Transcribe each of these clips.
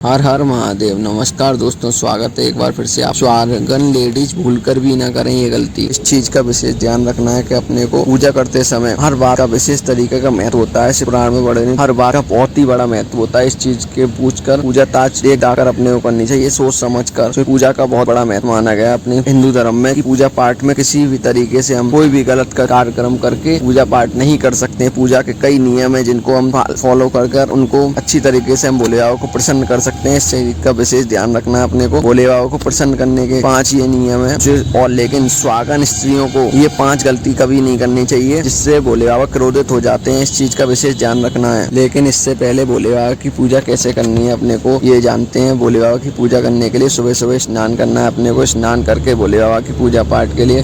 हर हर महादेव। नमस्कार दोस्तों, स्वागत है एक बार फिर से। आप स्वागन लेडीज भूलकर भी ना करें ये गलती। इस चीज का विशेष ध्यान रखना है कि अपने को पूजा करते समय हर बात का विशेष तरीके का महत्व होता है। पुराण में बड़े हर बात का बहुत ही बड़ा महत्व होता है। इस चीज के पूछकर पूजा ताज देख डाकर अपने को करनी चाहिए, सोच समझ कर। तो पूजा का बहुत बड़ा महत्व माना गया है अपने हिंदू धर्म में कि पूजा पाठ में किसी भी तरीके से हम कोई भी गलत कार्यक्रम करके पूजा पाठ नहीं कर सकते। पूजा के कई नियम है जिनको हम फॉलो कर उनको अच्छी तरीके से हम भोले बाबा को प्रसन्न कर सकते हैं। इस चीज का विशेष ध्यान रखना है अपने को। भोले बाबा को प्रसन्न करने के 5 ये नियम है और लेकिन स्वागन स्त्रियों को ये 5 गलती कभी नहीं करनी चाहिए जिससे भोले बाबा क्रोधित हो जाते हैं। इस चीज का विशेष ध्यान रखना है। लेकिन इससे पहले भोले बाबा की पूजा कैसे करनी है अपने को ये जानते हैं। भोले बाबा की पूजा करने के लिए सुबह सुबह स्नान करना है अपने को। स्नान करके भोले बाबा की पूजा पाठ के लिए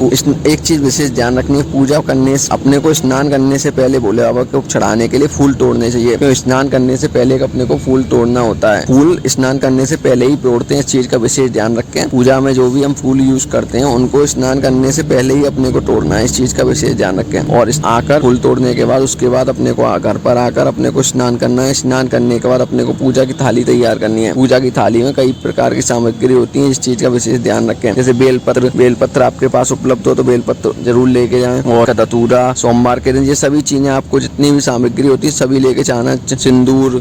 एक चीज विशेष ध्यान रखनी है। पूजा करने से अपने को स्नान करने से पहले भोले बाबा को चढ़ाने के लिए फूल तोड़ने चाहिए। तो स्नान करने से पहले अपने को फूल तोड़ना होता है। फूल स्नान करने से पहले ही तोड़ते हैं। इस चीज का विशेष ध्यान रखें। पूजा में जो भी हम फूल यूज करते हैं उनको स्नान करने से पहले ही अपने को तोड़ना है। इस चीज का विशेष ध्यान रखें। और आकर फूल तोड़ने के बाद उसके बाद अपने को घर पर आकर अपने को स्नान करना है। स्नान करने के बाद अपने को पूजा की थाली तैयार करनी है। पूजा की थाली में कई प्रकार की सामग्री होती है। इस चीज का विशेष ध्यान रखें। जैसे बेलपत्र आपके पास उपलब्ध हो तो बेलपत्र जरूर लेके जाएं। और धतूरा, सोमवार के दिन ये सभी चीजें आपको जितनी भी सामग्री होती है सभी लेके जाना। सिंदूर,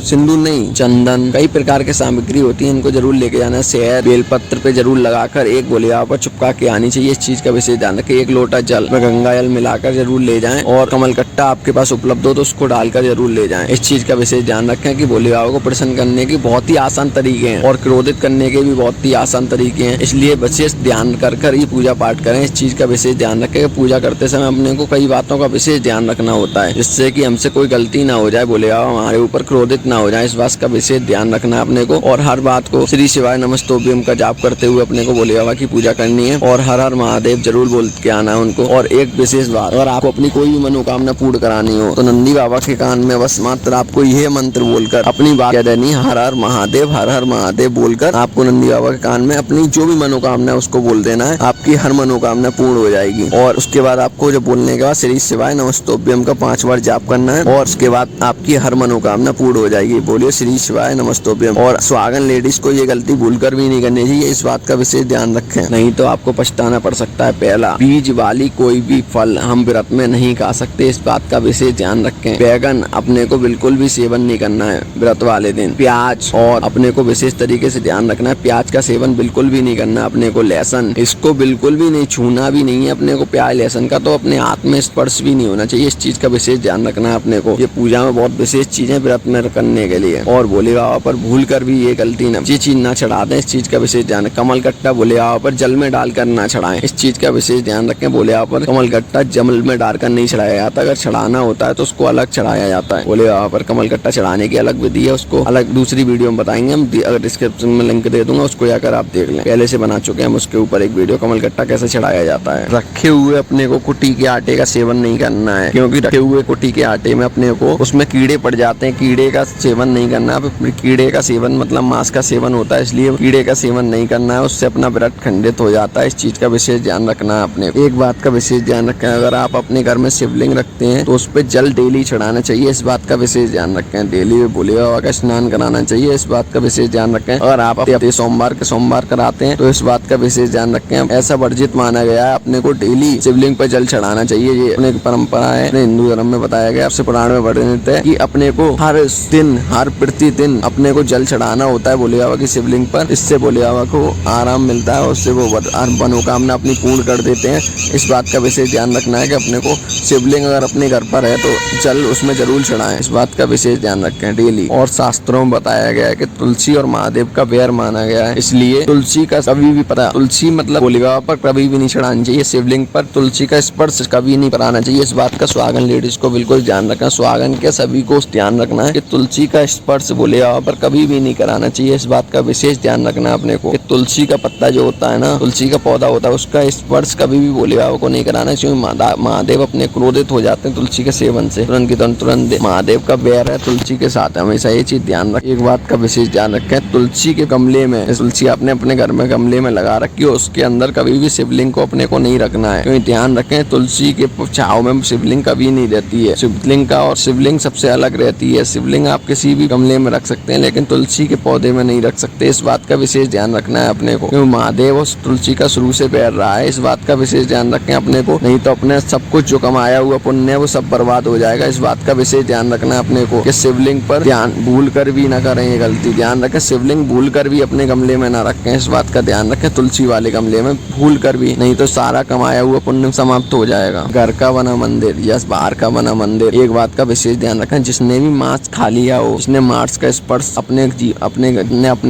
सिंदूर नहीं, चंदन, कई प्रकार के सामग्री होती है, इनको जरूर लेके जाना है। शहद बेलपत्र पे जरूर लगाकर एक भोले बाबा पर चिपका के आनी चाहिए। इस चीज का विशेष ध्यान रखें। 1 लोटा जल में गंगा जल मिलाकर जरूर ले जाएं। और कमल कट्टा आपके पास उपलब्ध हो तो उसको डालकर जरूर ले जाएं। इस चीज का विशेष ध्यान रखें कि भोले बाबा को प्रसन्न करने की बहुत ही आसान तरीके हैं और क्रोधित करने के भी बहुत ही आसान तरीके हैं। इसलिए विशेष ध्यान कर ही पूजा पाठ करें। इस चीज का विशेष ध्यान रखें। पूजा करते समय अपने को कई बातों का विशेष ध्यान रखना होता है जिससे कि हमसे कोई गलती ना हो जाए, भोले बाबा हमारे ऊपर क्रोधित ना हो जाए। इस बात का विशेष ध्यान रखना है अपने को। और हर बात को श्री शिवाय नमस्तोभ्यम का जाप करते हुए अपने को भोले बाबा की पूजा करनी है। और हर हर महादेव जरूर बोल के आना है उनको। और एक विशेष बात, अगर आपको अपनी कोई भी मनोकामना पूर्ण करानी हो तो नंदी बाबा के कान में बस मात्र आपको यह मंत्र बोलकर अपनी बात कह देनी। हर हर महादेव बोलकर आपको नंदी बाबा के कान में अपनी जो भी मनोकामना है उसको बोल देना है। आपकी हर मनोकामना पूर्ण हो जाएगी। और उसके बाद आपको जब बोलने के बाद श्री शिवाय नमस्तोभ्यम का 5 बार जाप करना है और उसके बाद आपकी हर मनोकामना पूर्ण हो जाएगी। बोलिए श्री शिवाय नमस्तोभ्यम। और स्वागन लेडीज को ये गलती भूलकर भी नहीं करनी चाहिए। इस बात का विशेष ध्यान रखें, नहीं तो आपको पछताना पड़ सकता है। पहला, बीज वाली कोई भी फल हम व्रत में नहीं खा सकते। इस बात का विशेष ध्यान रखें। बैगन अपने को बिल्कुल भी सेवन नहीं करना है व्रत वाले दिन। प्याज, और अपने को विशेष तरीके से ध्यान रखना है, प्याज का सेवन बिल्कुल भी नहीं करना। अपने को लहसुन, इसको बिल्कुल भी नहीं छूना भी नहीं है अपने को। प्याज लहसुन का तो अपने हाथ में स्पर्श भी नहीं होना चाहिए। इस चीज का विशेष ध्यान रखना है अपने को। ये पूजा में बहुत विशेष चीजें व्रत में करने के लिए। और भोले बाबा पर भूल कर भी ये गलती न ये चीज ना चढ़ा दें। इस चीज का विशेष ध्यान। कमल कट्टा भोले बाबा पर जल में डालकर ना चढ़ाएं। इस चीज का विशेष ध्यान रखें। भोले बाबा पर कमल कट्टा जल में डालकर नहीं चढ़ाया जाता। अगर चढ़ाना होता है तो उसको अलग चढ़ाया जाता है। भोले बाबा पर कमल कट्टा चढ़ाने की अलग विधि है, उसको अलग दूसरी वीडियो में बताएंगे हम। अगर डिस्क्रिप्शन में लिंक दे दूंगा, उसको जाकर आप देख लें। पहले से बना चुके हैं हम उसके ऊपर एक वीडियो, कमल कट्टा कैसे चढ़ाया जाता है। रखे हुए अपने को कुटी के आटे का सेवन नहीं करना है, क्योंकि रखे हुए कुटी के आटे में अपने को उसमें कीड़े पड़ जाते हैं। कीड़े का सेवन नहीं करना है। कीड़े का सेवन मतलब मांस का सेवन होता है, इसलिए कीड़े का सेवन नहीं करना है। उससे अपना व्रत खंडित हो जाता है। इस चीज का विशेष ध्यान रखना है अपने। एक बात का विशेष ध्यान रखें, अगर आप अपने घर में शिवलिंग रखते हैं तो उस पर जल डेली चढ़ाना चाहिए। इस बात का विशेष ध्यान रखें। डेली भोले बाबा का स्नान कराना चाहिए। इस बात का विशेष ध्यान रखें। अगर आप अपने सोमवार कराते हैं तो इस बात का विशेष ध्यान रखें। ऐसा वर्जित माना गया है, अपने को डेली शिवलिंग पर जल चढ़ाना चाहिए। ये अपने परंपरा है, अपने हिंदू धर्म में बताया गया, आपसे पुराण में वर्णित है कि अपने को हर दिन हर प्रतिदिन अपने को जल चढ़ाना होता है भोले बाबा की शिवलिंग पर। इससे भोले बाबा को आराम मिलता है, उससे वो हर मनोकामना अपनी पूर्ण कर देते हैं। इस बात का विशेष ध्यान रखना है कि अपने को शिवलिंग अगर अपने घर पर है तो जल उसमें जरूर चढ़ाएं। इस बात का विशेष ध्यान रखें डेली। और शास्त्रों में बताया गया है कि तुलसी और महादेव का वैर माना गया है, इसलिए तुलसी का कभी भी पता, तुलसी मतलब भोले बाबा पर कभी भी नहीं चढ़ानी चाहिए। शिवलिंग पर तुलसी का स्पर्श कभी नहीं कराना चाहिए। इस बात का स्वागन लेडीज को बिल्कुल ध्यान रखना। स्वागन के सभी को ध्यान रखना है कि तुलसी का स्पर्श भोले बाबा पर कभी भी नहीं कराना चाहिए। इस बात का विशेष ध्यान रखना है अपने को कि तुलसी का पत्ता जो होता है ना, तुलसी का पौधा होता है, उसका स्पर्श कभी भी भोले बाबा को नहीं कराना, क्योंकि महादेव अपने क्रोधित हो जाते हैं तुलसी के सेवन से। तुरंत महादेव का बैर है तुलसी के साथ। हमेशा ये चीज ध्यान रखें। एक बात का विशेष ध्यान रखें, तुलसी के गमले में, तुलसी आपने अपने घर में गमले में लगा रखी हो, उसके अंदर कभी भी शिवलिंग को अपने को नहीं रखना है। क्योंकि ध्यान रखें तुलसी के छाव में शिवलिंग कभी नहीं रहती है। शिवलिंग का और शिवलिंग सबसे अलग रहती है। शिवलिंग आप किसी भी गमले में रख सकते हैं, लेकिन लेकिन तुलसी के पौधे में नहीं रख सकते। इस बात का विशेष ध्यान रखना है अपने को, क्योंकि महादेव उस तुलसी का शुरू से बैर रहा है। इस बात का विशेष ध्यान रखें अपने को, नहीं तो अपने सब कुछ जो कमाया हुआ पुण्य है वो सब बर्बाद हो जाएगा। इस बात का विशेष ध्यान रखना है अपने को कि शिवलिंग पर ध्यान भूल कर भी ना करें ये गलती। ध्यान रखें शिवलिंग भूल कर भी अपने गमले में ना रखें। इस बात का ध्यान रखें, तुलसी वाले गमले में भूल कर भी, नहीं तो सारा कमाया हुआ पुण्य समाप्त हो जाएगा। घर का बना मंदिर या बाहर का बना मंदिर, एक बात का विशेष ध्यान रखें, जिसने भी मांस खा लिया हो, जिसने मांस का स्पर्श अपने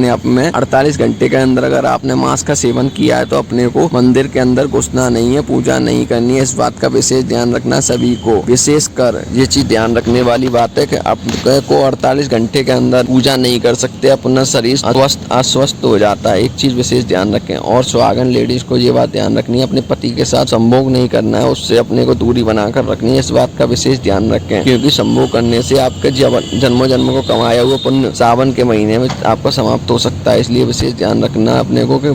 आप में 48 घंटे के अंदर अगर आपने मांस का सेवन किया है तो अपने को मंदिर के अंदर घुसना नहीं है, पूजा नहीं करनी है। इस बात का विशेष ध्यान रखना सभी को। विशेषकर ये चीज ध्यान रखने वाली बात है कि अपने को 48 घंटे के अंदर पूजा नहीं कर सकते, अपना शरीर अस्वस्थ हो जाता है। एक चीज विशेष ध्यान रखें। और सुहागन लेडीज को ये बात ध्यान रखनी है, अपने पति के साथ संभोग नहीं करना है, उससे अपने को दूरी बनाकर रखनी है। इस बात का विशेष ध्यान रखें, क्योंकि संभोग करने से आपके जन्मों जन्म को कमाया हुआ पुण्य सावन के महीने में आपका समाप्त हो सकता है। इसलिए विशेष ध्यान रखना अपने को कि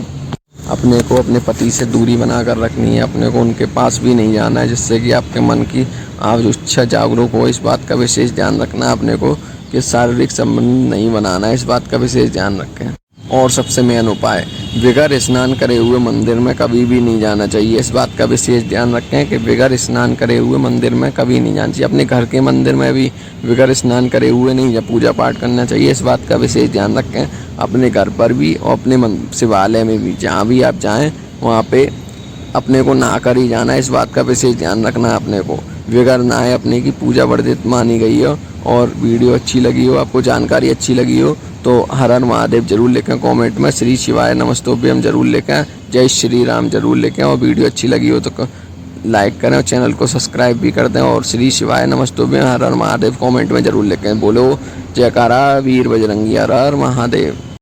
अपने पति से दूरी बनाकर रखनी है, अपने को उनके पास भी नहीं जाना है, जिससे कि आपके मन की आप जो इच्छा जागरूक हो। इस बात का विशेष ध्यान रखना है अपने को कि शारीरिक संबंध नहीं बनाना है। इस बात का विशेष ध्यान रखें। और सबसे मेन उपाय, बगैर स्नान करे हुए मंदिर में कभी भी नहीं जाना चाहिए। इस बात का विशेष ध्यान रखें कि बगैर स्नान करे हुए मंदिर में कभी नहीं जाना चाहिए। अपने घर के मंदिर में भी बगैर स्नान करे हुए नहीं पूजा पाठ करना चाहिए। इस बात का विशेष ध्यान रखें। अपने घर पर भी और अपने शिवालय में भी, जहाँ भी आप जाएँ वहाँ पे अपने को नहा कर ही जाना है। इस बात का विशेष ध्यान रखना है अपने को। बगैर नहाए अपने की पूजा वर्जित मानी गई हो। और वीडियो अच्छी लगी हो, आपको जानकारी अच्छी लगी हो तो हर हर महादेव जरूर लिखें कमेंट में। श्री शिवाय नमस्तुभ्यम जरूर लिखें, जय श्री राम जरूर लिखें। और वीडियो अच्छी लगी हो तो लाइक करें और चैनल को सब्सक्राइब भी कर दें। और श्री शिवाय नमस्तुभ्यम हर हर महादेव कमेंट में जरूर लिखें। बोलो जयकारा वीर बजरंगी, हर हर महादेव।